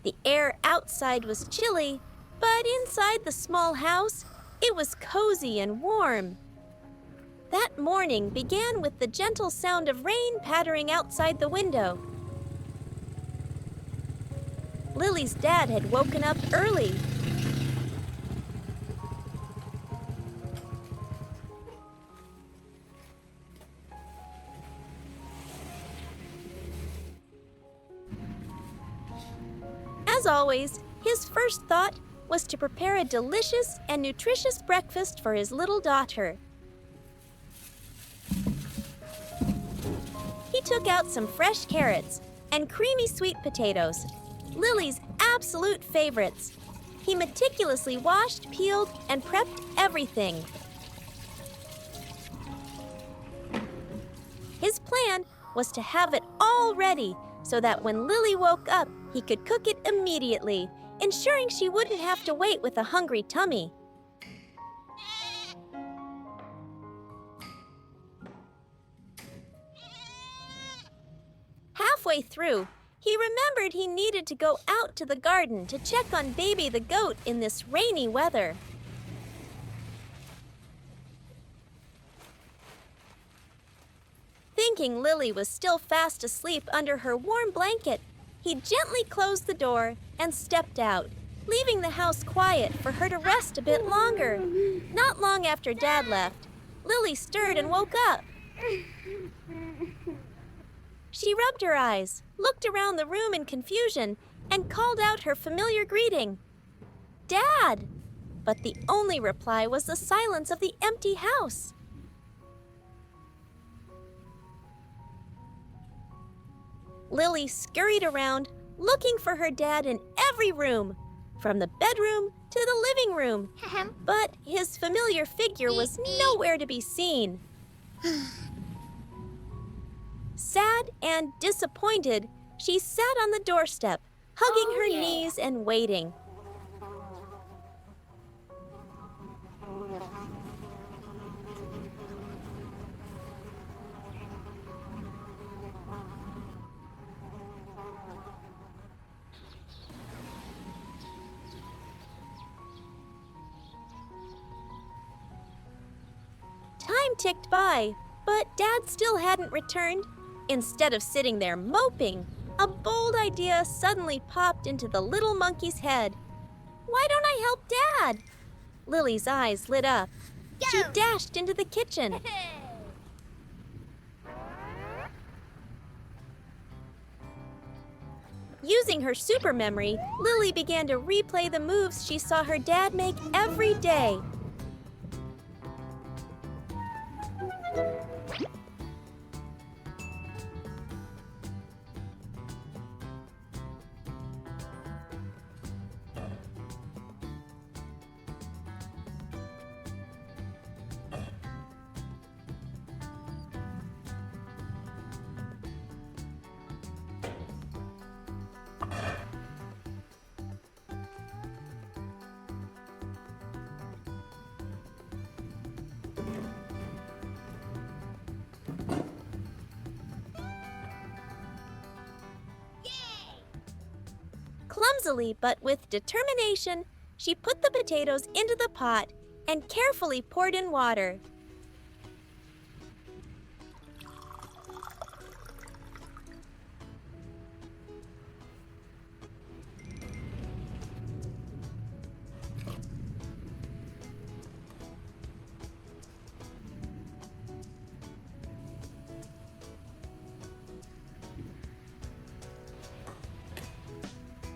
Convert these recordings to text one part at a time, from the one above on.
The air outside was chilly, but inside the small house, it was cozy and warm. That morning began with the gentle sound of rain pattering outside the window. Lily's dad had woken up early. As always, his first thought was to prepare a delicious and nutritious breakfast for his little daughter. He took out some fresh carrots and creamy sweet potatoes, Lily's absolute favorites. He meticulously washed, peeled, and prepped everything. His plan was to have it all ready so that when Lily woke up, he could cook it immediately, ensuring she wouldn't have to wait with a hungry tummy. Halfway through, he remembered he needed to go out to the garden to check on Baby the goat in this rainy weather. Thinking Lily was still fast asleep under her warm blanket, he gently closed the door and stepped out, leaving the house quiet for her to rest a bit longer. Not long after Dad left, Lily stirred and woke up. She rubbed her eyes, looked around the room in confusion, and called out her familiar greeting, "Dad!" But the only reply was the silence of the empty house. Lily scurried around, looking for her dad in every room, from the bedroom to the living room. But his familiar figure was nowhere to be seen. Sad and disappointed, she sat on the doorstep, hugging her knees and waiting. Time ticked by, but Dad still hadn't returned. Instead of sitting there moping, a bold idea suddenly popped into the little monkey's head. "Why don't I help Dad?" Lily's eyes lit up. She dashed into the kitchen. Using her super memory, Lily began to replay the moves she saw her dad make every day. Clumsily but with determination, she put the potatoes into the pot and carefully poured in water.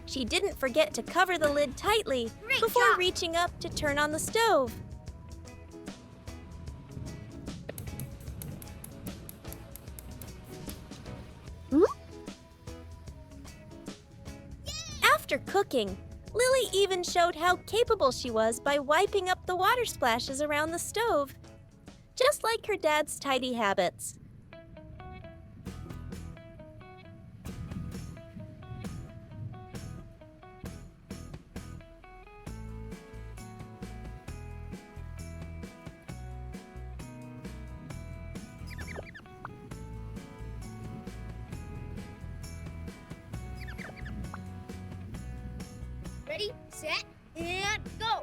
She didn't forget to cover the lid tightly before reaching up to turn on the stove. After cooking, Lily even showed how capable she was by wiping up the water splashes around the stove, just like her dad's tidy habits. Ready, set, and go.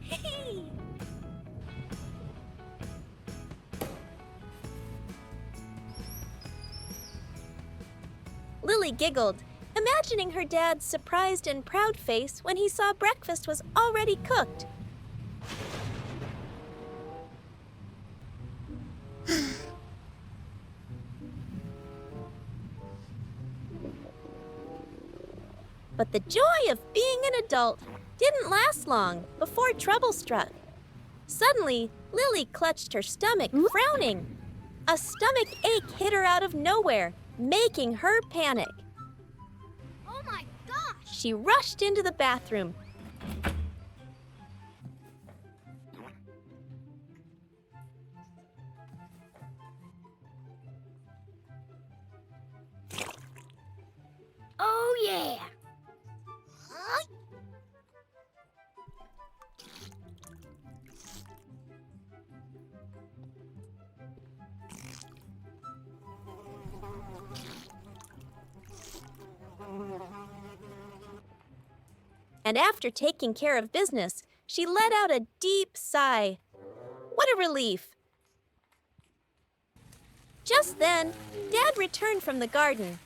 Hey! Lily giggled, imagining her dad's surprised and proud face when he saw breakfast was already cooked. But the joy of being an adult didn't last long before trouble struck. Suddenly, Lily clutched her stomach, frowning. A stomach ache hit her out of nowhere, making her panic. Oh my gosh! She rushed into the bathroom. Oh yeah! And after taking care of business, she let out a deep sigh. What a relief! Just then, Dad returned from the garden.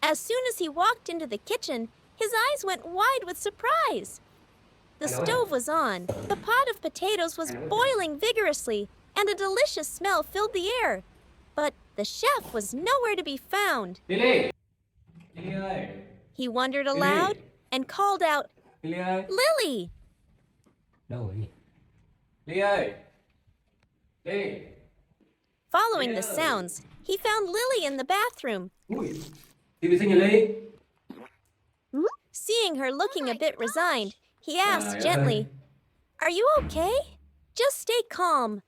As soon as he walked into the kitchen, his eyes went wide with surprise. The stove was on, the pot of potatoes was boiling vigorously, and a delicious smell filled the air. But the chef was nowhere to be found. Lily! Lily ơi! He wondered aloud and called out, Lily ơi! "Lily!" Đâu rồi nhỉ? Lily ơi! Lily! Following the sounds, he found Lily in the bathroom. Ui! Đi vệ sinh nhỉ Lily? Seeing her looking a bit resigned, he Trời asked ơi. gently, "Are you okay? Just stay calm."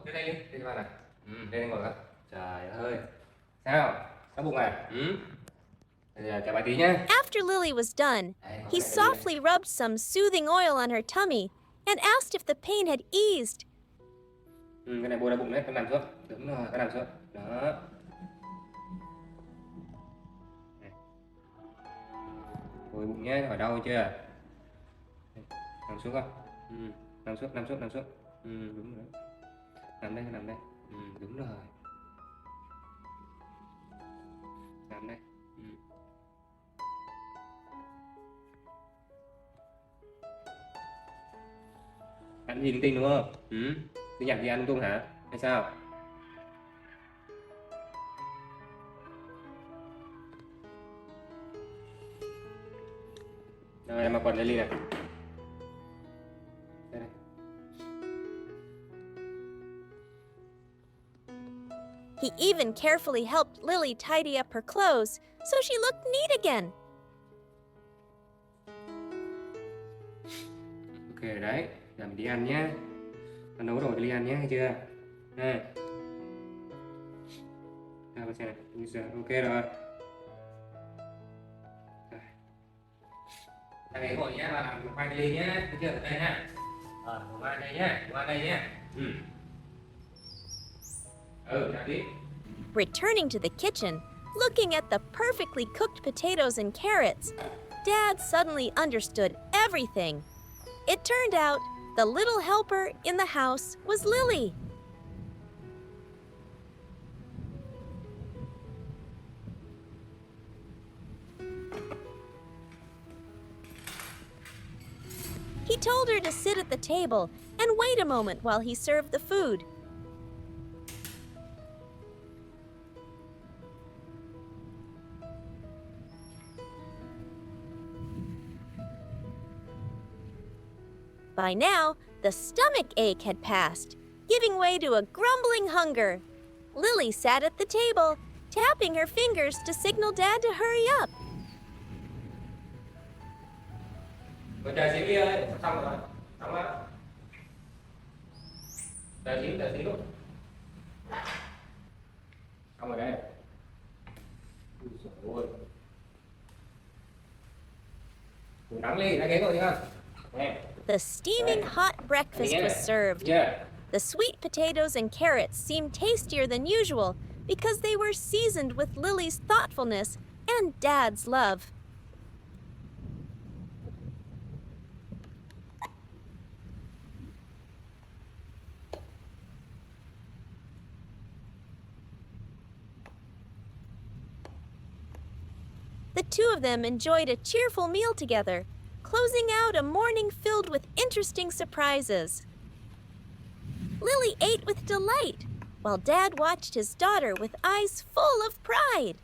Đến đây đi, đây các bạn này. Đây ngồi các. Trời ơi. Sao? Đau bụng à? Bây giờ chào bà tí nhá. After Lily was done, he softly rubbed some soothing oil on her tummy and asked if the pain had eased. Cái này bôi đau bụng đấy, các nằm xuống. Đúng rồi, các nằm xuống. Đó. Bôi bụng nhé, hỏi đau chưa? Nằm xuống không? Nằm xuống, nằm xuống, nằm xuống. Đúng rồi. Nằm đây, nằm đây. Đúng rồi. Nằm đây. Ăn gì linh tinh đúng không? Sinh nhật gì ăn lung tung hả? Hay sao? Rồi em mặc quần Lily này. Đây này. He even carefully helped Lily tidy up her clothes so she looked neat again. Ok rồi đấy, giờ mình đi ăn nhé. Con nấu đồ đi ăn nhé, nghe chưa? Này. Nào con xem này, bây giờ ok rồi. Thằng ấy ngồi nhé, và làm khoai Lily nhé, nghe chưa? Đây nhá. Ngồi ăn đây nhé, ngồi ăn đây nhé. Returning to the kitchen, Looking at the perfectly cooked potatoes and carrots, Dad suddenly understood everything. It turned out the little helper in the house was Lily. He told her to sit at the table and wait a moment while he served the food. By now, the stomach ache had passed, giving way to a grumbling hunger. Lily sat at the table, tapping her fingers to signal Dad to hurry up. Chờ xíu đi ơi, xong rồi, xong á. Chờ xíu. Xong rồi đây. Ui dồi ôi. Đắng ly, ra ghế rồi nha. Nè. The steaming hot breakfast was served. Yeah. The sweet potatoes and carrots seemed tastier than usual because they were seasoned with Lily's thoughtfulness and Dad's love. The two of them enjoyed a cheerful meal together, closing out a morning filled with interesting surprises. Lily ate with delight, while Dad watched his daughter with eyes full of pride.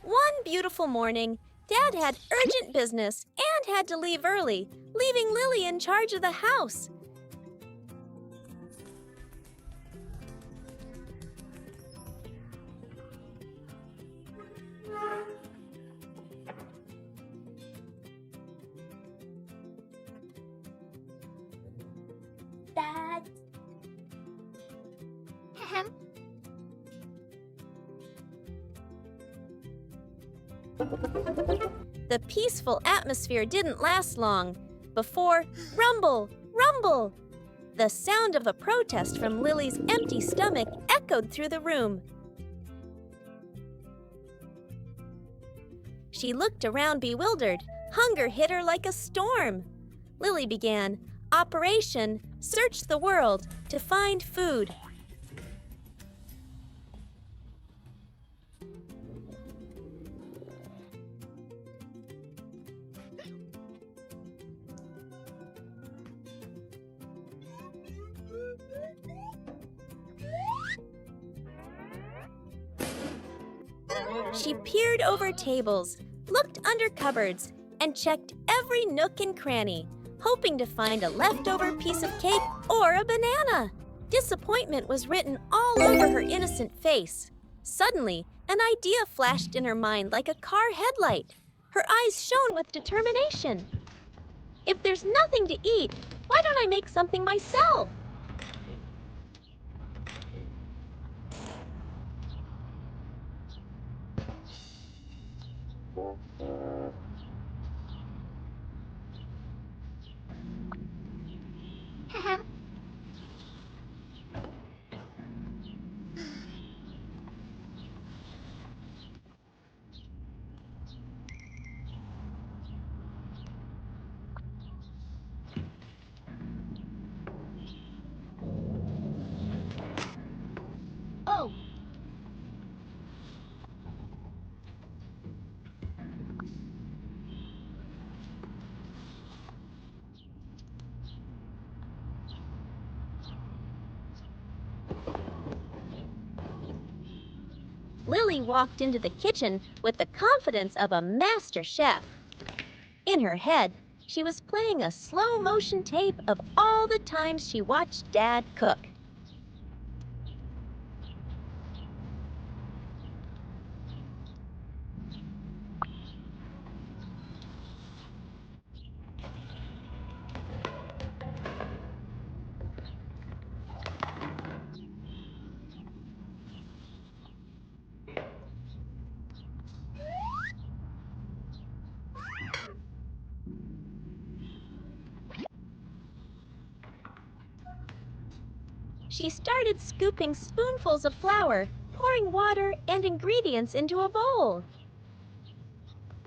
One beautiful morning, Dad had urgent business and had to leave early, leaving Lily in charge of the house. Dad. Ahem. The peaceful atmosphere didn't last long before rumble, rumble! The sound of a protest from Lily's empty stomach echoed through the room. She looked around bewildered. Hunger hit her like a storm. Lily began, Operation Search the World to find food. She peered over tables, looked under cupboards, and checked every nook and cranny, hoping to find a leftover piece of cake or a banana. Disappointment was written all over her innocent face. Suddenly, an idea flashed in her mind like a car headlight. Her eyes shone with determination. If there's nothing to eat, why don't I make something myself? Ahem. Oh. Lily walked into the kitchen with the confidence of a master chef. In her head, she was playing a slow-motion tape of all the times she watched Dad cook. She started scooping spoonfuls of flour, pouring water and ingredients into a bowl.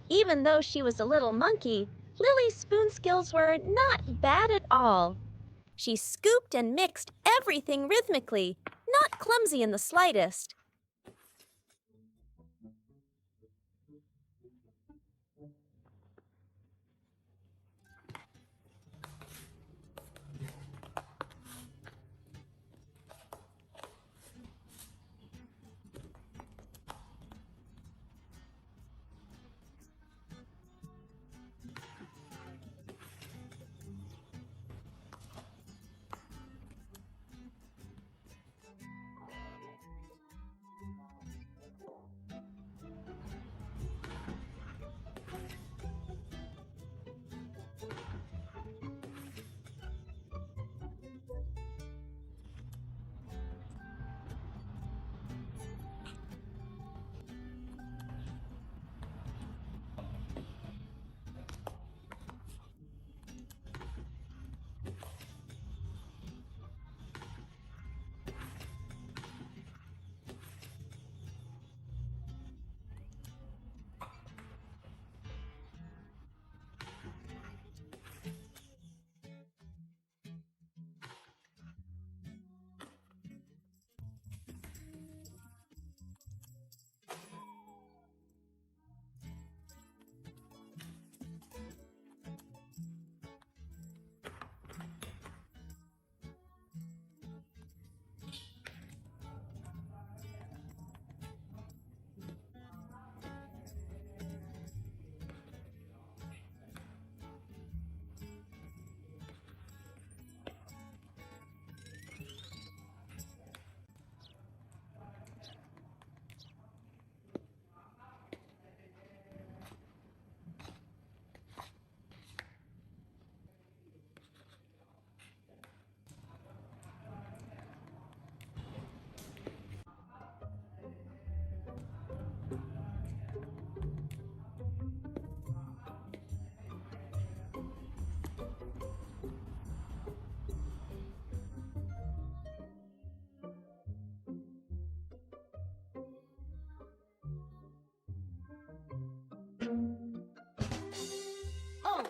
Even though she was a little monkey, Lily's spoon skills were not bad at all. She scooped and mixed everything rhythmically, not clumsy in the slightest. Oh,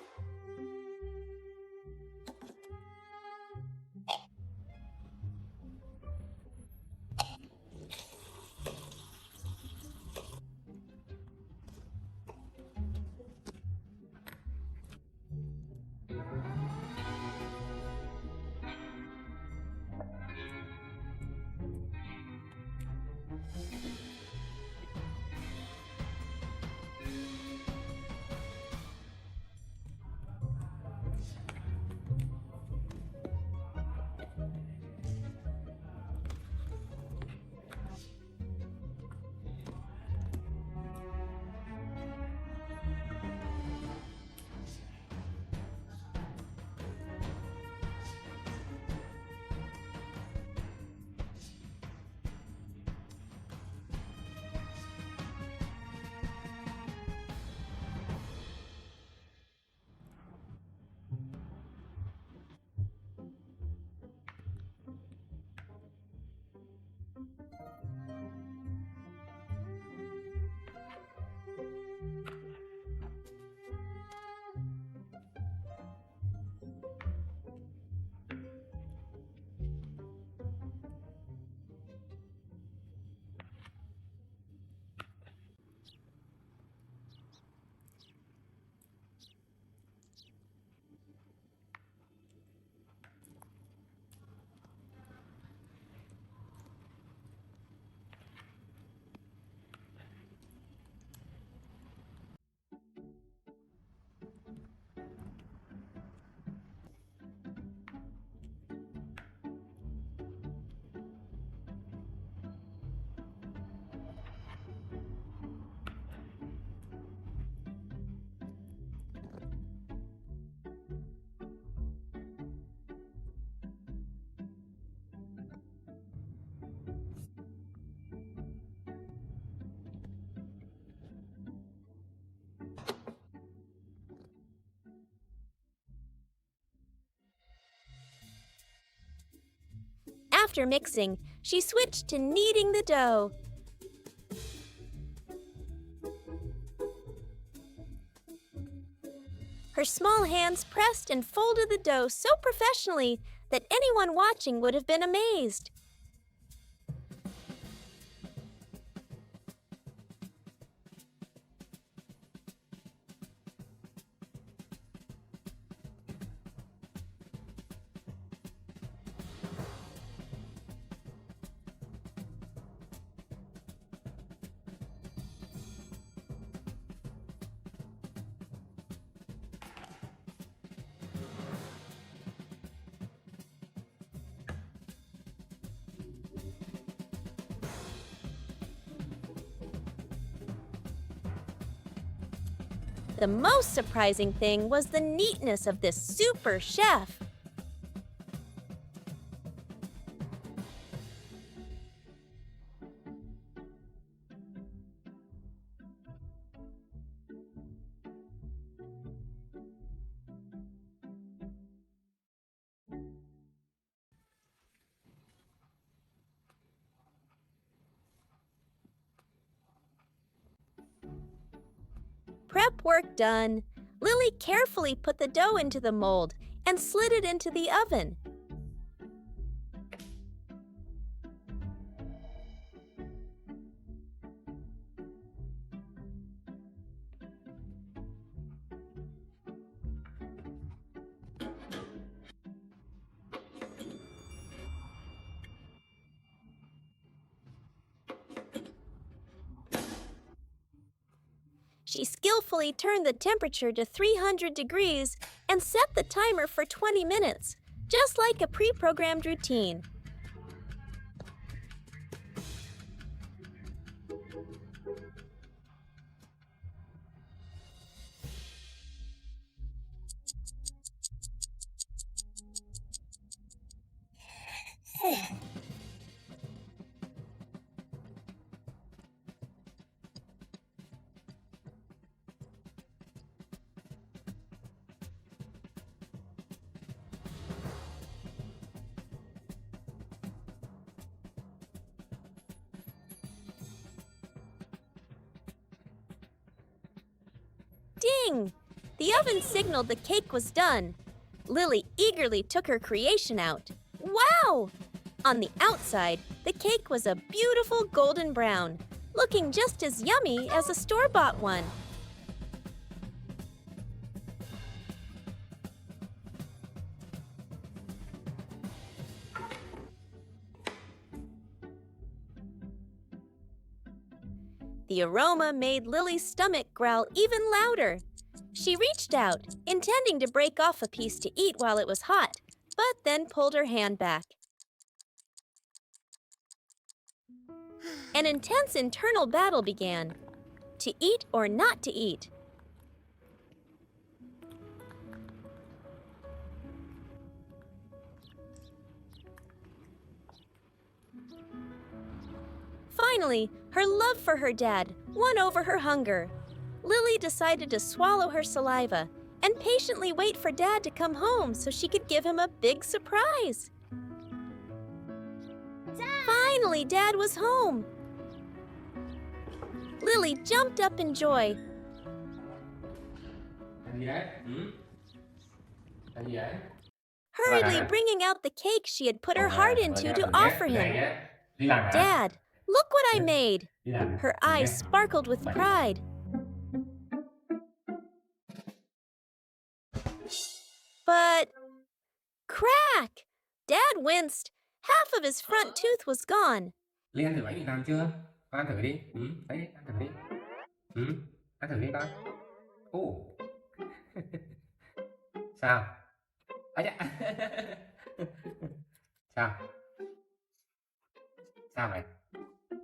After mixing, she switched to kneading the dough. Her small hands pressed and folded the dough so professionally that anyone watching would have been amazed. The most surprising thing was the neatness of this super chef. Prep work done, Lily carefully put the dough into the mold and slid it into the oven. She skillfully turned the temperature to 300 degrees and set the timer for 20 minutes, just like a pre-programmed routine. Ding! The oven signaled the cake was done. Lily eagerly took her creation out. Wow! On the outside, the cake was a beautiful golden brown, looking just as yummy as a store-bought one. The aroma made Lily's stomach growl even louder. She reached out, intending to break off a piece to eat while it was hot, but then pulled her hand back. An intense internal battle began. To eat or not to eat? Finally, her love for her dad won over her hunger. Lily decided to swallow her saliva and patiently wait for Dad to come home so she could give him a big surprise. Finally, Dad was home. Lily jumped up in joy. Làm gì đấy? Làm gì đấy? Hurriedly bringing out the cake she had put her heart into to offer him. Đi làm hả? Dad, look what I made. Đi làm. Her eyes sparkled with pride. But crack! Dad winced. Half of his front tooth was gone. Ly ăn thử bánh Việt Nam chưa? Con ăn thử đi. Đấy, ăn thử đi. Ăn thử đi con. Sao? Dạ. Sao? Sao vậy?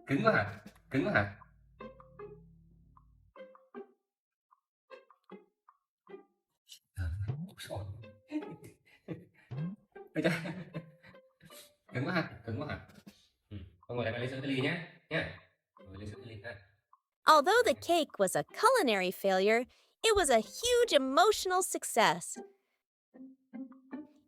Cứng quá hả? Cứng quá hả? Ôi trời. Cứng quá hả? Cứng quá hả? Con ngồi lại lấy sữa Ly nhé. Ngồi lấy sữa Ly ha. Although the cake was a culinary failure, it was a huge emotional success.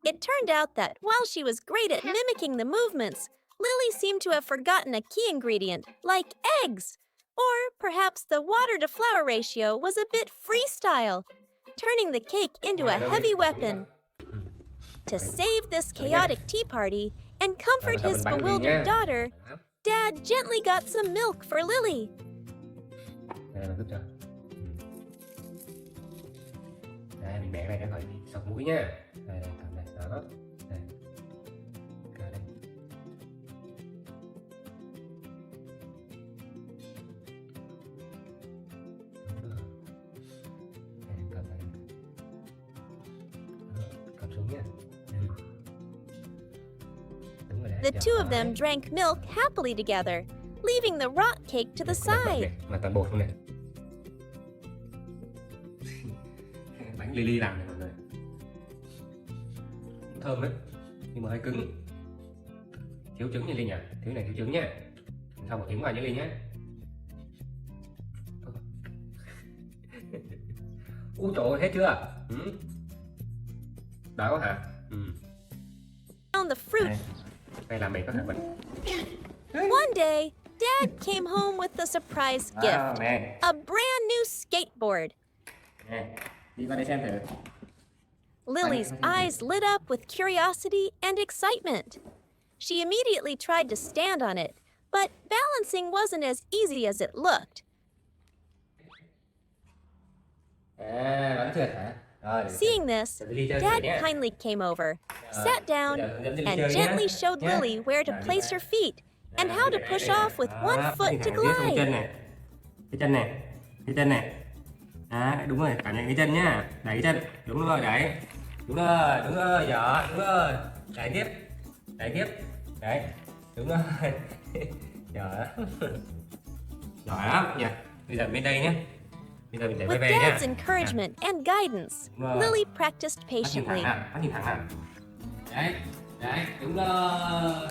It turned out that while she was great at mimicking the movements, Lily seemed to have forgotten a key ingredient, like eggs. Or perhaps the water-to-flour ratio was a bit freestyle. turning the cake into a heavy weapon. To save this chaotic tea party and comfort his bewildered daughter, Dad gently got some milk for Lily. Đây là giúp cho. Đây, mình bẻ này ra khỏi sọc mũi nhá. Đây, đây, cầm này, đó. Đây. Cà đây. Đây, cầm này. Đó, cầm xuống nhá. Đúng rồi đấy. The two of them drank milk happily together, leaving the rock cake to the side. Mà toàn bột không này. Bánh Lily làm này mọi người. Thơm đấy, nhưng mà hơi cứng. Thiếu trứng nha Linh nhỉ? Thứ này thiếu trứng nhá. Xong một trứng vào với Linh nhé. Úi trời ơi, hết chưa? Đói quá hả? Found the fruit. Đây là mình có thể bật. One day, Dad came home with a surprise gift, Nè, a brand new skateboard. nè, đi qua đây xem thử. Lily's eyes lit up with curiosity and excitement. She immediately tried to stand on it, but balancing wasn't as easy as it looked. Bắn trượt hả? Rồi, Seeing this, Lily chơi Dad thử nhé. kindly came over, sat down, Lily and chơi nhé. gently showed Nhé. Lily where to Rồi, place her feet and how to push off with one Đó, foot cái to thẳng dưới glide. cái chân này, cái chân này. Đó, đúng rồi, cảm nhận cái chân nhá. Đẩy cái chân, đúng rồi, đẩy. Đúng rồi, giỏi, đúng rồi. Đẩy tiếp, đấy, đúng rồi. Giỏi lắm. Giỏi lắm nhỉ. Bây giờ bên đây nhé. Bây giờ mình để With về nhá. Dad's encouragement and guidance, Wow. Lily practiced Mắt nhìn thẳng patiently. nào, mắt nhìn thẳng nào. Đấy, đúng rồi.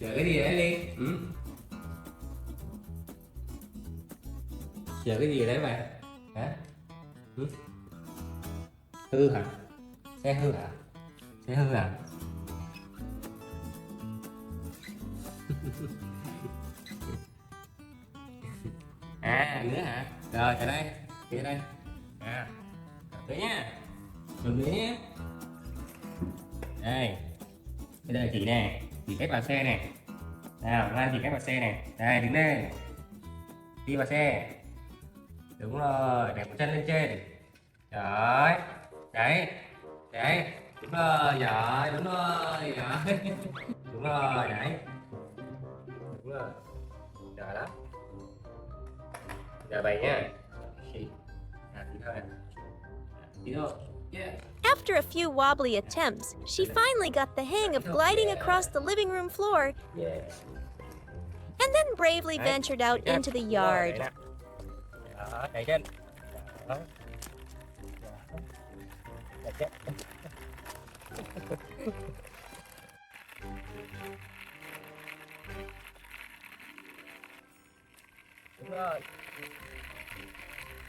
Chờ cái gì đấy đi? Chờ cái gì đấy mày? Hả? Hư hả? Xe hư hả? Xe hư hả? Nữa hả? Rồi, tới đây. Tới đây. Tới nhá. Đừng nữa nhé. Đây. Bây giờ chỉ nè. Chỉ cách vào xe này. Nào, Lan chỉ cách vào xe này. Đây, đứng đây. Đi vào xe. Đúng rồi, để một chân lên trên. Đấy. Đấy. Đúng rồi, giỏi, đúng rồi, giỏi. Đúng rồi, đấy. Đúng rồi. Giỏi lắm. Giờ bày nhá. Đi thôi. Đi thôi. Yeah. After a few wobbly attempts, she finally got the hang of gliding across the living room floor Yeah. and then bravely ventured out into the yard. Đó, đẩy chân. Đó. Đẩy chân. Đúng rồi.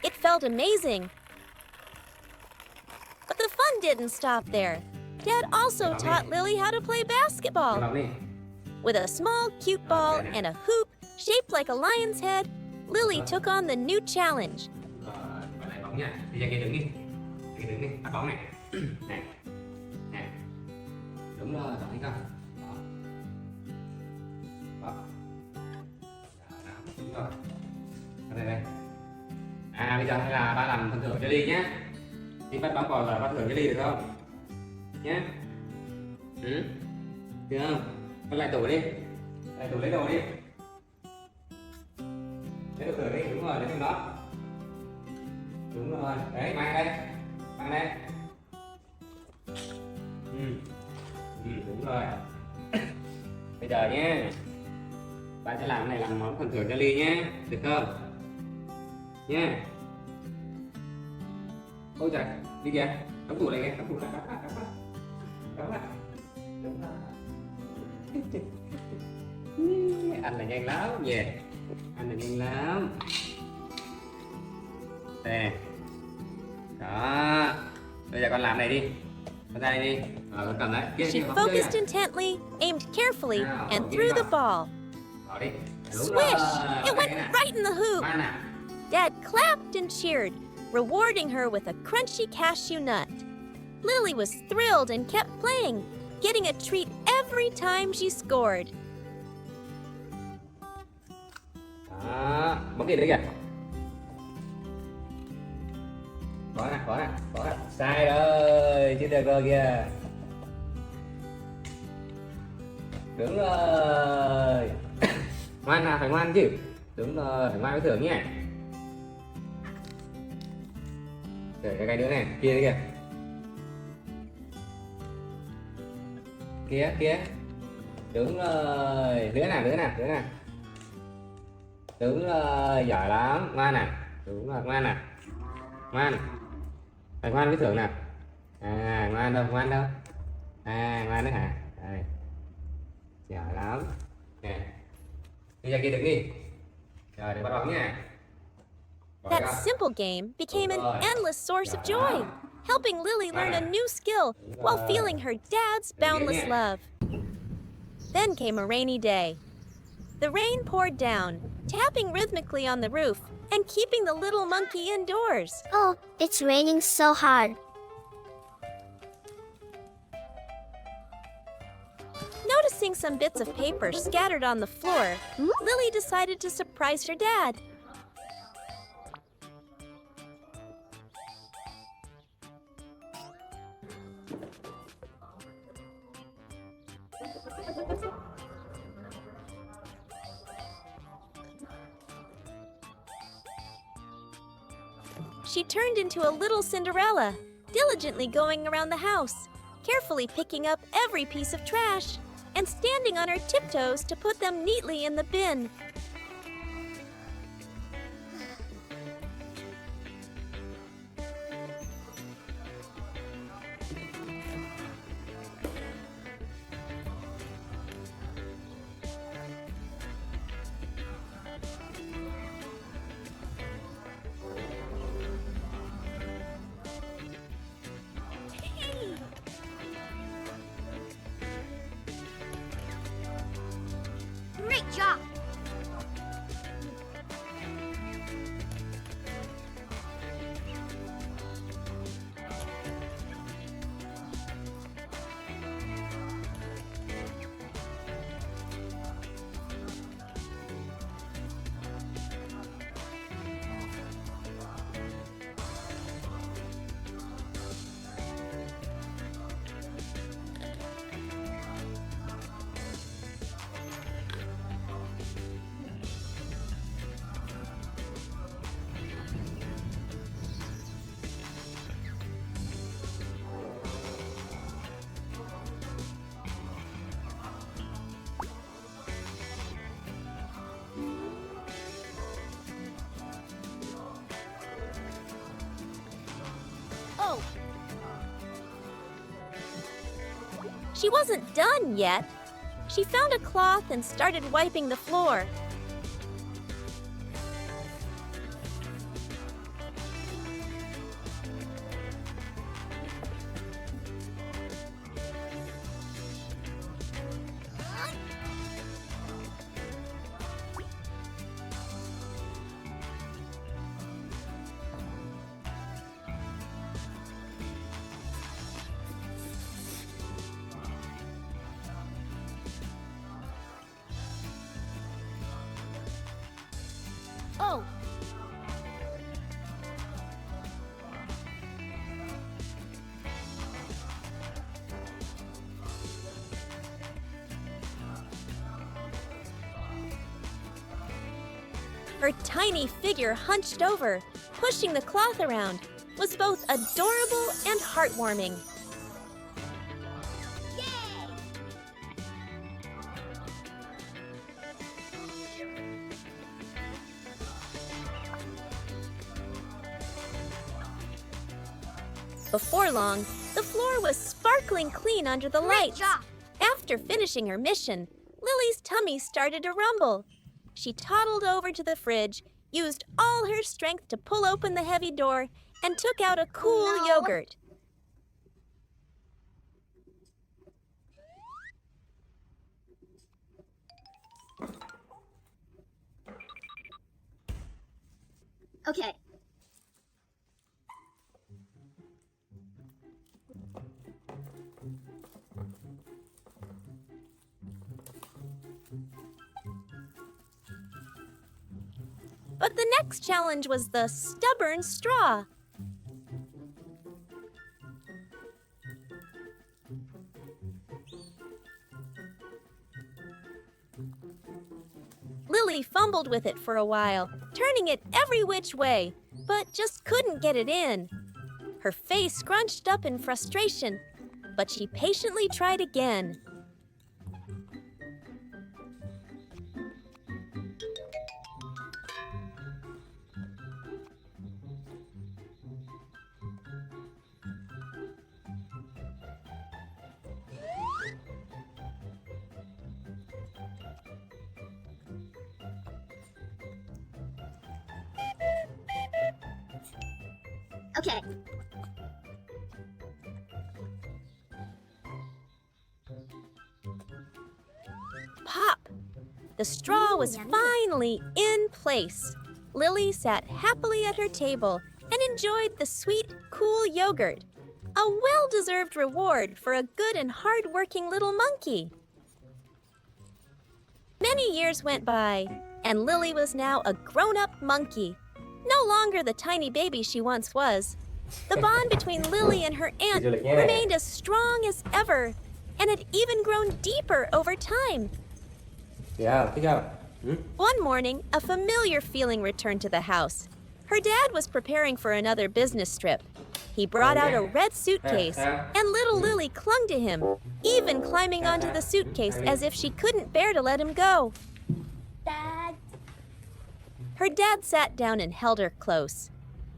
It felt amazing. But the fun didn't stop there. Dad also taught Lily how to play basketball. Bóng đi. With a small, cute ball and a hoop shaped like a lion's head, Lily took on the new challenge. Còn lại bóng nha. Đi ra kia đứng đi. Bắt bóng này. Này. Này. Đúng rồi, bóng đi không? Đó. Đó, đúng rồi. Đây. Bây giờ hay là ba làm phần thưởng cho Ly nhé. Đi bắt bóng vào là bắt thưởng cho Ly được không? Nhé. Được không? Bắt lại tủ đi. Lại tủ lấy đồ đi. Lấy đồ thưởng đi, đúng rồi, lấy trong đó. Đúng rồi, đấy, mang đây. Đúng rồi. Bây giờ nhé, bạn sẽ làm cái này làm món phần thưởng cho Ly nhé, được không? Nhé. Ôi trời, đi kìa, đóng tủ lại kìa, đóng lại. Đúng rồi. Anh là nhanh lắm, về. Anh là nhanh lắm. Đây. Đó. Bây giờ con làm này đi. Bắt tay đi. Rồi, con cầm đấy. Kia, She kia, bóng chơi focused à? intently, aimed carefully, Nào, and kia threw the vào. ball. Bỏ đi. Đúng Swish! rồi. It Bắt tay went nào. right in the hoop. Ngoan nào. Dad clapped and cheered, rewarding her with a crunchy cashew nut. Lily was thrilled and kept playing, getting a treat every time she scored. Đó, bóng gì nữa kìa. Bỏ nè, bỏ nè, bỏ nè. Sai rồi, chưa được rồi kìa. Đúng rồi. Ngoan nào, phải ngoan chứ. Đúng rồi, phải ngoan với thưởng nhé. Rồi, cái nữa này, kia nữa kìa. Kia, kia. Đúng rồi, nữa nào, nữa nào, nữa nào. Đúng rồi, giỏi lắm, ngoan nè. Đúng rồi, ngoan nè. Ngoan. Phải ngoan với thưởng nào. À, ngoan đâu, ngoan đâu. À, ngoan đấy hả? Đây. Giỏi lắm. Nè. Đi ra kia được đi. Rồi, để bắt bóng nha. Bỏ That ra. simple game became an endless source of joy, helping Lily learn a new skill while feeling her dad's boundless love. Then came a rainy day. The rain poured down, tapping rhythmically on the roof and keeping the little monkey indoors. Oh, it's raining so hard. Noticing some bits of paper scattered on the floor, Lily decided to surprise her dad. She turned into a little Cinderella, diligently going around the house, carefully picking up every piece of trash, and standing on her tiptoes to put them neatly in the bin. Great job. Oh! She wasn't done yet. She found a cloth and started wiping the floor. Oh, Her tiny figure hunched over, pushing the cloth around, was both adorable and heartwarming. Before long, the floor was sparkling clean under the great lights. job. After finishing her mission, Lily's tummy started to rumble. She toddled over to the fridge, used all her strength to pull open the heavy door, and took out a cool No. yogurt. Okay. But the next challenge was the stubborn straw. Lily fumbled with it for a while, turning it every which way, but just couldn't get it in. Her face scrunched up in frustration, but she patiently tried again. Okay. Pop! The straw was finally in place. Lily sat happily at her table and enjoyed the sweet, cool yogurt. A well-deserved reward for a good and hard-working little monkey. Many years went by, and Lily was now a grown-up monkey. No longer the tiny baby she once was. The bond between Lily and her aunt remained as strong as ever, and had even grown deeper over time. Dạ, thích không? One morning, a familiar feeling returned to the house. Her dad was preparing for another business trip. He brought out a red suitcase, and little Lily clung to him, even climbing onto the suitcase as if she couldn't bear to let him go. Dad. Her dad sat down and held her close.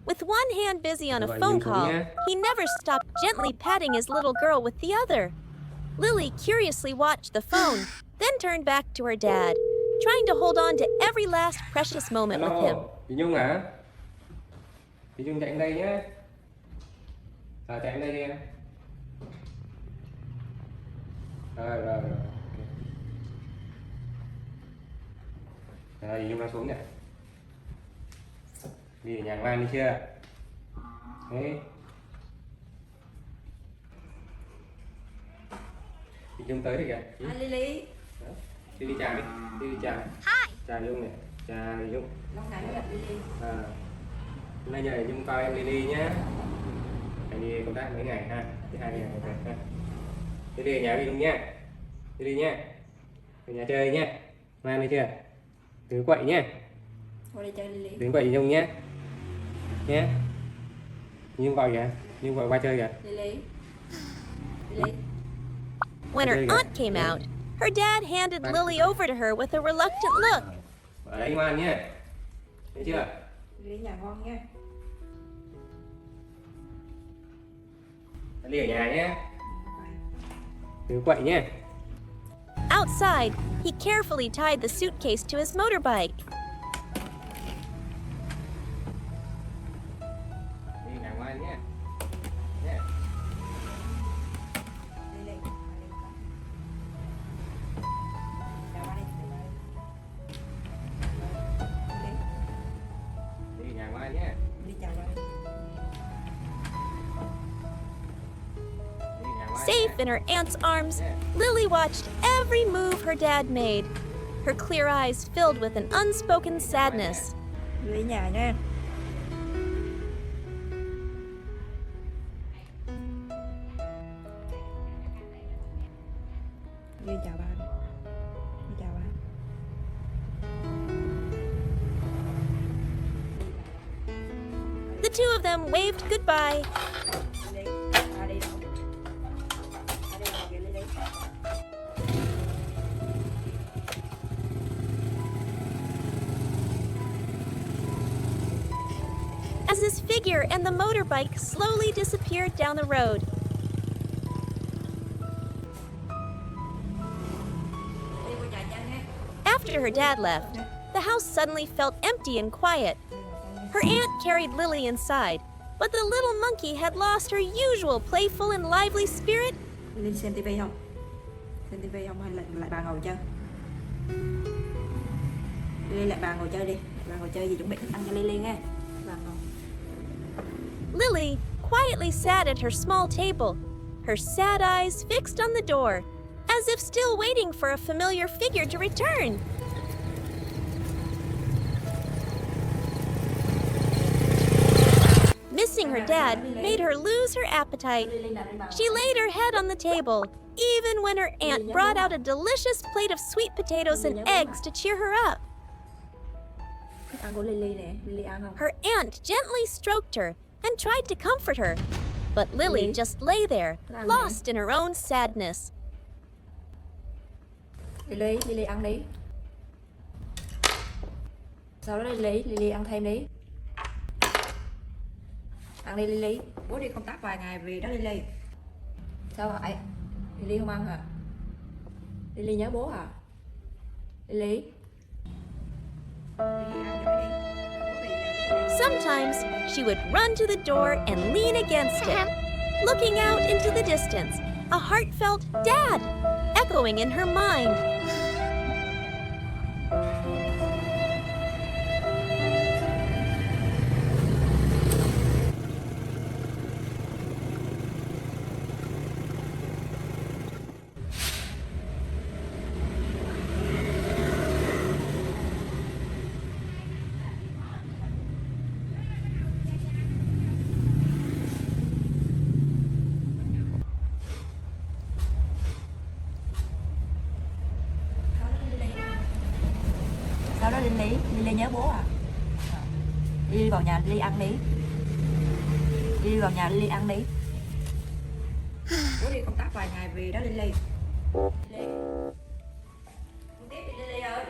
With one hand busy on a phone call, he never stopped gently patting his little girl with the other. Lily curiously watched the phone, then turned back to her dad, trying to hold on to every last precious moment with him. Chị Nhung hả? Chị Nhung chạy đến đây nhé. Chạy đến đây đi em. Rồi. Rồi, chị Nhung đang xuống nè. Đi ở nhà ngoan đi chưa? Đấy. Chị Nhung tới rồi kìa. Lily. Đó. Đi chào đi. Đi chào. Hi. Chào Nhung nè. Chào Nhung. Lâu ngày mới gặp Lily. Hôm nay nhờ Nhung coi em Lily nhé. Anh đi công tác mấy ngày ha. Thứ hai ngày ha. Lily ở nhà đi Nhung nhé. Lily nhé. Ở nhà chơi nhé. Ngoan đi chưa? Đừng quậy nhé. Qua đây chơi Lily. Đừng quậy chị Nhung nhé. Nhé. Nhung gọi kìa. Nhung gọi qua chơi kìa. Lily. Lily. When her aunt came out, her dad handed Lily over to her with a reluctant look. Ở đây ngoan nhé. Thấy chưa? Lily nhà ngon nha. Lily ở nhà nhé. Đừng quậy nhé. Outside, he carefully tied the suitcase to his motorbike. Đi nhà ngoan nhé. Nhé. Lily. Chào ba đi. Đi nhà ngoan nhé. Đi chào ba đi. Đi nhà ngoan. Safe in her aunt's arms, Lily watched every move her dad made, her clear eyes filled with an unspoken sadness. Lily nhà nha. Đi chào ba đi. Đi chào ba. The two of them waved goodbye. Lily. Ba đi đâu? Ba đi đâu kìa Lily. As his figure and the motorbike slowly disappeared down the road. Đi qua nhà cha nha. After her dad left, the house suddenly felt empty and quiet. Her aunt carried Lily inside, but the little monkey had lost her usual playful and lively spirit. Lily xem tivi không? Xem tivi không hay lại bà ngồi chơi? Lily lại bà ngồi chơi đi. Bà ngồi chơi gì chuẩn bị ăn cho Lily nha. vàng không? Lily quietly sat at her small table, her sad eyes fixed on the door, as if still waiting for a familiar figure to return. Missing her dad made her lose her appetite. Lily nằm lên bàn. She laid her head on the table, even when her aunt brought out a delicious plate of sweet potatoes and eggs to cheer her up. Thích ăn của Lily nè, Lily ăn không? Her aunt gently stroked her and tried to comfort her, but Lily just lay there, lost in her own sadness. Lily ăn đi. Sau đó Lily ăn thêm đi. Ăn đi Lily. Bố đi công tác vài ngày về đó Lily. Sao vậy? Lily không ăn hả? Lily nhớ bố hả? Lily. Lily ăn giỏi đi. Bố về giờ. Sometimes she would run to the door and lean against it, looking out into the distance, a heartfelt "Dad" echoing in her mind. Sau đó Lily nhớ bố à? Lily vào nhà Lily ăn đi. Lily vào nhà Lily ăn đi. Bố đi công tác vài ngày về đó Lily. Lily. Tiếp đi Lily ơi.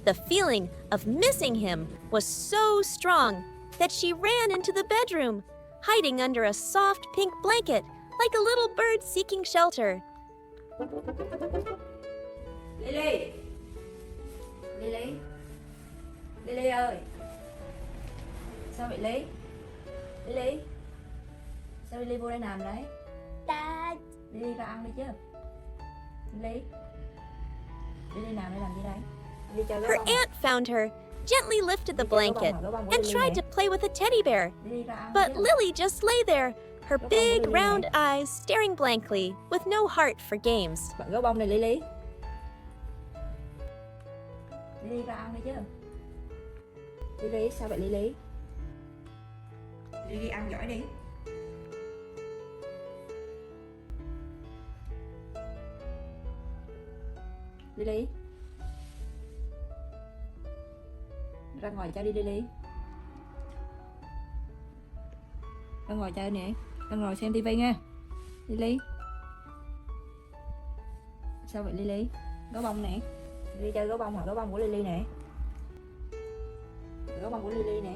The feeling of missing him was so strong that she ran into the bedroom, hiding under a soft pink blanket like a little bird seeking shelter. Lily. Lily. Lily ơi. Sao vậy Lily? Lily. Sao Lily vô đây làm đấy? Dad. Lily ra ăn đi chứ. Lily. Lily làm đây làm gì đấy? Lily chơi Her gấu bông à? aunt found her, gently lifted the blanket, and tried to play with a teddy bear. Lily ra ăn But chứ. Lily just lay there, her big round eyes staring blankly, with no heart for games. Bạn gấu bông này Lily. Lily ra ăn đi chứ. Lily, sao vậy Lily? Lily ăn giỏi đi. Lily. Ra ngoài chơi đi Lily. Ra ngoài chơi nè. Ra ngoài xem tivi nha. Lily. Sao vậy Lily? Gấu bông nè. Lily chơi gấu bông hả? Gấu bông của Lily nè. Gấu bông của Lily nè.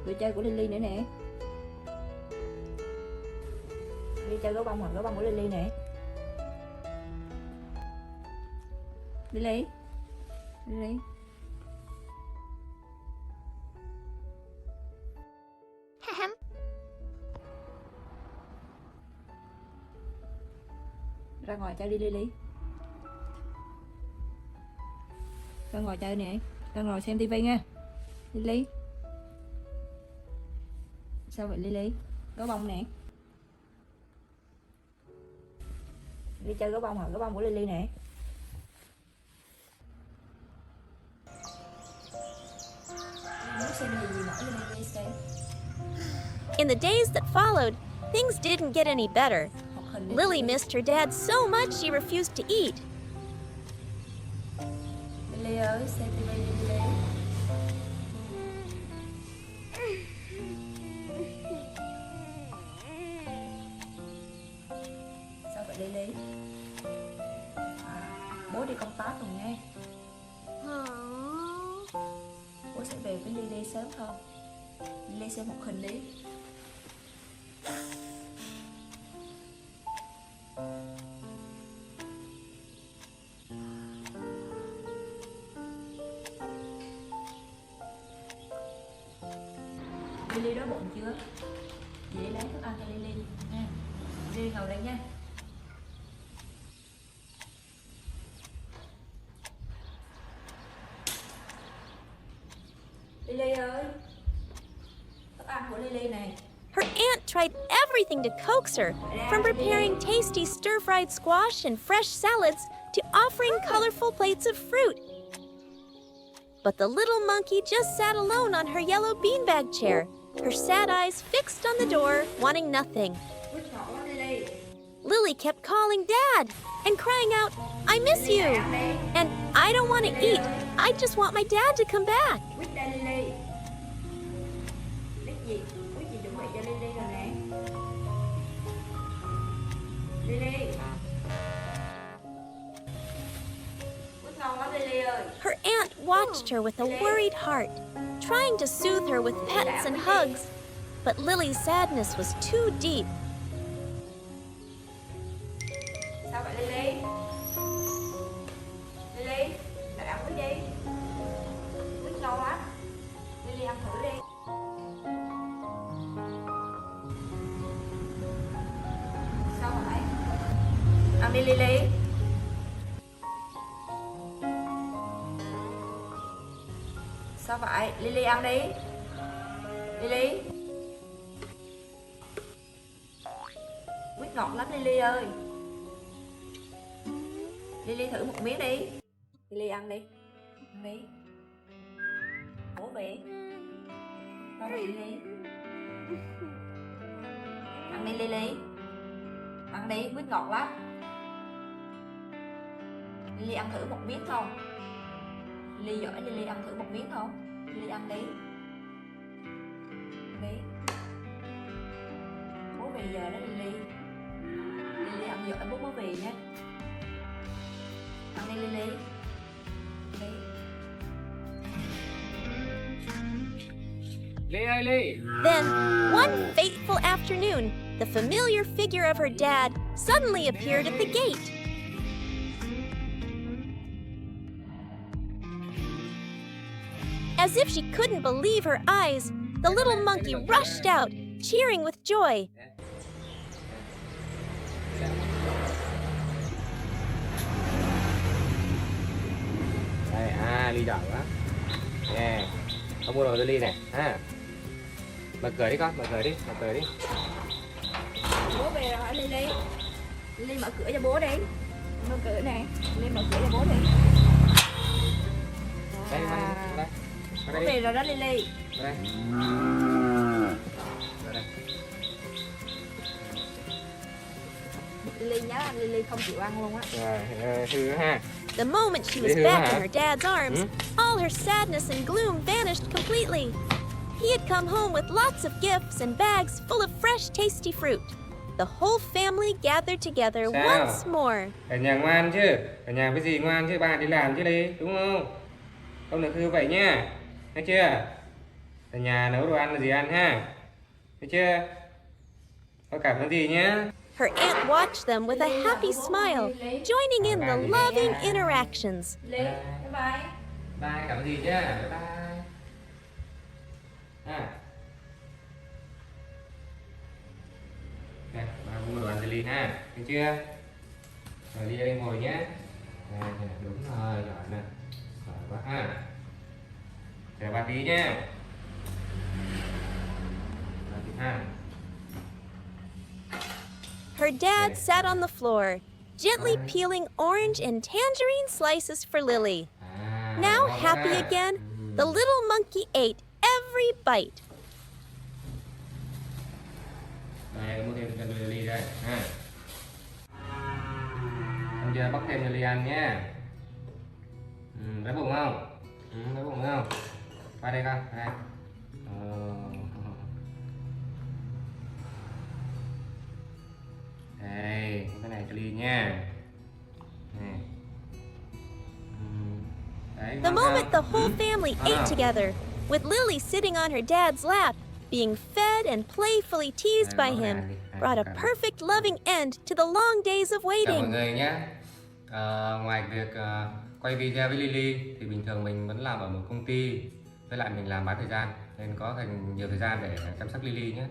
Đồ chơi của Lily nữa nè. Lily chơi gấu bông hả? Gấu bông của Lily nè. Lily. Lily. Ra ngoài chơi đi Lily. Ra ngoài chơi nè. Ra ngoài xem tivi nha. Lily. Sao vậy Lily? Gấu bông nè. Lily chơi gấu bông hả? Gấu bông của Lily nè. Muốn xem gì nữa Lily xem. In the days that followed, things didn't get any better. Học hình đi. Lily missed her dad so much she refused to eat. Lily ơi, xem tivi đi Lily. Sao vậy Lily? Bố đi công tác rồi nghe. Bố sẽ về với Lily sớm hơn. Lily xem một hình đi. Lily đói bụng chưa? Dì đi lấy thức ăn cho Lily nha. Lily ngồi đây nha. Lily ơi, thức ăn của Lily này. Her aunt tried everything to coax her, from preparing tasty stir-fried squash and fresh salads to offering colorful plates of fruit. But the little monkey just sat alone on her yellow beanbag chair, her sad eyes fixed on the door, wanting nothing. Quýt ngọt lắm Lily. Lily kept calling Dad and crying out, "I miss you!" And "I don't want to eat. I just want my dad to come back." Quýt đây Lily. Quýt gì? Quýt gì chuẩn bị cho Lily rồi nè. Lily. Quýt ngon lắm Lily ơi. Her aunt watched her with a worried heart, trying to soothe her with pets and hugs. But Lily's sadness was too deep. Sao vậy Lily? Lily, lại ăn quýt đi. Quýt ngon lắm. Lily ăn thử đi. Sao vậy? Ăn đi Lily. Sao vậy? Lily ăn đi. Lily. Quýt ngọt lắm Lily ơi. Lily thử một miếng đi. Lily ăn đi. Ăn đi. Bố vị. Sao vậy Lily? Ăn đi Lily. Ăn đi, quýt ngọt lắm. Lily ăn thử một miếng không? Lily giỏi, Lily ăn thử một miếng không? Lily ăn đi. Ăn đi. Bố về giờ đó Lily. Lily ăn giỏi bố về nhé. Ăn đi Lily. Ăn đi. Ly ơi Ly. Then, one fateful afternoon, the familiar figure of her dad suddenly appeared at the gate. As if she couldn't believe her eyes, the little monkey rushed out, cheering with joy. Đây, Ly giỏi quá. Yeah. Con mua đồ cho Ly này. Mở cửa đi con, mở cửa đi, mở cửa đi. Bố về rồi hả Lily? Lily mở cửa cho bố đi. Mở cửa nè. Lily mở cửa cho bố đi. Đây, đây. Bố về rồi đó Lily. Đây. Đây. Lily nhá, Lily không chịu ăn luôn á. Rồi, thử ha. The moment she was back in her dad's arms, all her sadness and gloom vanished completely. He had come home with lots of gifts and bags full of fresh, tasty fruit. The whole family gathered together once more. Cả nhà ngoan chứ? Cả nhà cái gì ngoan chứ? Bà đi làm chứ đi, đúng không? Không được như vậy nha. Thấy chưa? Cả nhà nấu đồ ăn là gì ăn ha? Thấy chưa? Có cảm thấy gì nhá? Her aunt watched them with a happy smile, joining in the loving interactions. Lily, bye bye. Bye, cảm ơn gì nhá? Bye bye. Đây, bà mua đồ ăn cho Ly ha. Thấy chưa? Rồi đi đây ngồi nhé. Đây, đúng rồi, giỏi nè. Giỏi quá ha. Chờ bà tí nhé. Bà tí ha. Her dad sat on the floor, gently peeling orange and tangerine slices for Lily. Now happy again, the little monkey ate every bite. Đây, mua thêm cho Lily đây ha. Bây giờ bóc thêm cho Lily ăn nhé. Đói bụng không? Đói bụng không? Qua đây con, đây. Đây, cái này cho Ly nha. Này. Đấy, The ngon moment the không? whole family ate together, with Lily sitting on her dad's lap, being fed and playfully teased by him, brought a perfect loving end to the long days of Chào mọi waiting. người nhé. Ngoài việc quay video với Lily thì bình thường mình vẫn làm ở một công ty, với lại mình làm bán thời gian nên có nhiều thời gian để chăm sóc Lily nhé.